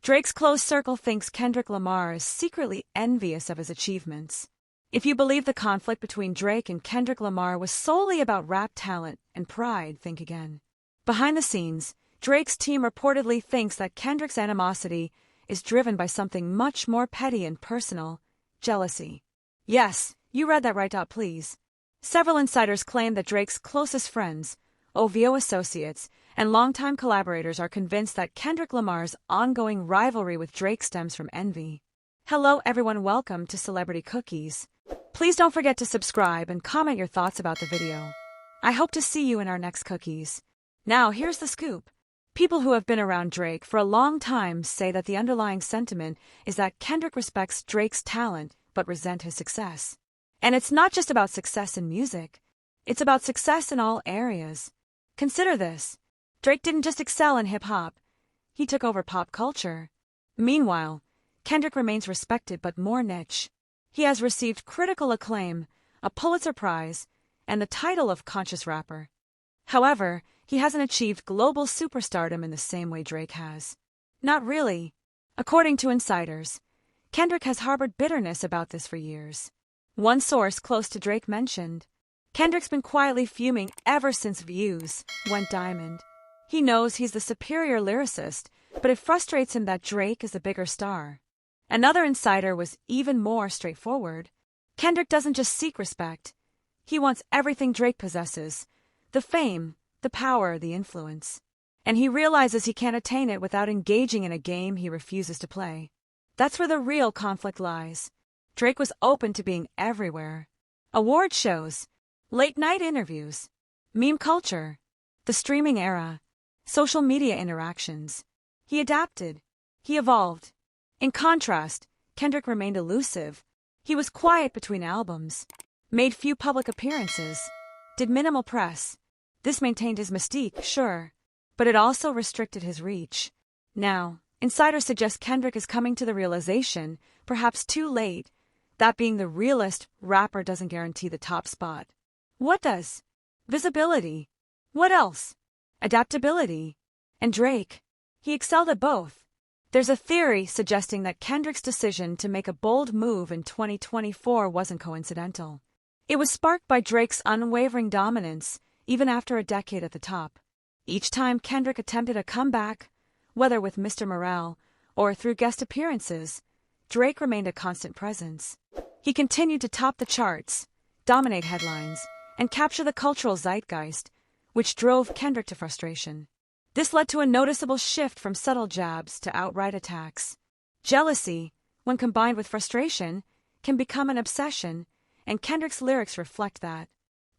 Drake's close circle thinks Kendrick Lamar is secretly envious of his achievements. If you believe the conflict between Drake and Kendrick Lamar was solely about rap talent and pride, think again. Behind the scenes, Drake's team reportedly thinks that Kendrick's animosity is driven by something much more petty and personal: jealousy. Yes, you read that right, please. Several insiders claim that Drake's closest friends, OVO associates, and longtime collaborators are convinced that Kendrick Lamar's ongoing rivalry with Drake stems from envy. Hello everyone, welcome to Celebrity Cookies. Please don't forget to subscribe and comment your thoughts about the video. I hope to see you in our next cookies. Now here's the scoop. People who have been around Drake for a long time say that the underlying sentiment is that Kendrick respects Drake's talent but resents his success. And it's not just about success in music. It's about success in all areas. Consider this. Drake didn't just excel in hip-hop. He took over pop culture. Meanwhile, Kendrick remains respected but more niche. He has received critical acclaim, a Pulitzer Prize, and the title of conscious rapper. However, he hasn't achieved global superstardom in the same way Drake has. Not really. According to insiders, Kendrick has harbored bitterness about this for years. One source close to Drake mentioned, "Kendrick's been quietly fuming ever since Views went diamond. He knows he's the superior lyricist, but it frustrates him that Drake is a bigger star." Another insider was even more straightforward. Kendrick doesn't just seek respect. He wants everything Drake possesses: the fame, the power, the influence. And he realizes he can't attain it without engaging in a game he refuses to play. That's where the real conflict lies. Drake was open to being everywhere. Award shows, late-night interviews, meme culture, the streaming era, social media interactions. He adapted. He evolved. In contrast, Kendrick remained elusive. He was quiet between albums, made few public appearances, did minimal press. This maintained his mystique, sure, but it also restricted his reach. Now, insiders suggest Kendrick is coming to the realization, perhaps too late, that being the realest rapper doesn't guarantee the top spot. What does? Visibility. What else? Adaptability. And Drake? He excelled at both. There's a theory suggesting that Kendrick's decision to make a bold move in 2024 wasn't coincidental. It was sparked by Drake's unwavering dominance, even after a decade at the top. Each time Kendrick attempted a comeback, whether with Mr. Morale or through guest appearances, Drake remained a constant presence. He continued to top the charts, dominate headlines, and capture the cultural zeitgeist, which drove Kendrick to frustration. This led to a noticeable shift from subtle jabs to outright attacks. Jealousy, when combined with frustration, can become an obsession, and Kendrick's lyrics reflect that.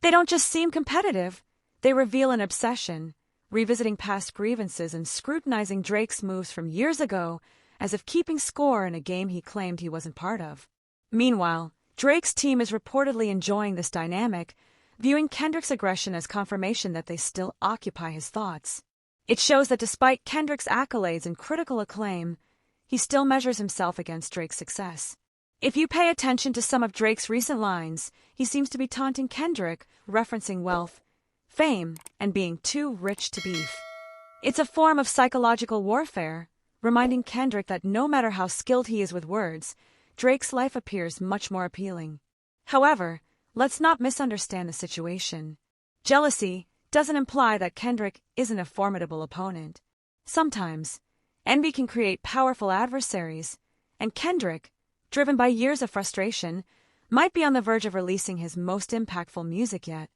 They don't just seem competitive, they reveal an obsession, revisiting past grievances and scrutinizing Drake's moves from years ago as if keeping score in a game he claimed he wasn't part of. Meanwhile, Drake's team is reportedly enjoying this dynamic, viewing Kendrick's aggression as confirmation that they still occupy his thoughts. It shows that despite Kendrick's accolades and critical acclaim, he still measures himself against Drake's success. If you pay attention to some of Drake's recent lines, he seems to be taunting Kendrick, referencing wealth, fame, and being too rich to beef. It's a form of psychological warfare, reminding Kendrick that no matter how skilled he is with words, Drake's life appears much more appealing. However, let's not misunderstand the situation. Jealousy doesn't imply that Kendrick isn't a formidable opponent. Sometimes, envy can create powerful adversaries, and Kendrick, driven by years of frustration, might be on the verge of releasing his most impactful music yet.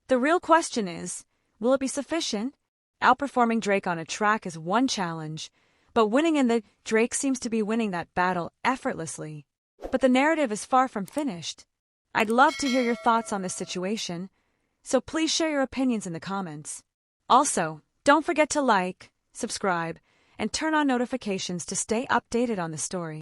The real question is, will it be sufficient? Outperforming Drake on a track is one challenge, but winning in the Drake seems to be winning that battle effortlessly. But the narrative is far from finished. I'd love to hear your thoughts on this situation, so please share your opinions in the comments. Also, don't forget to like, subscribe, and turn on notifications to stay updated on the story.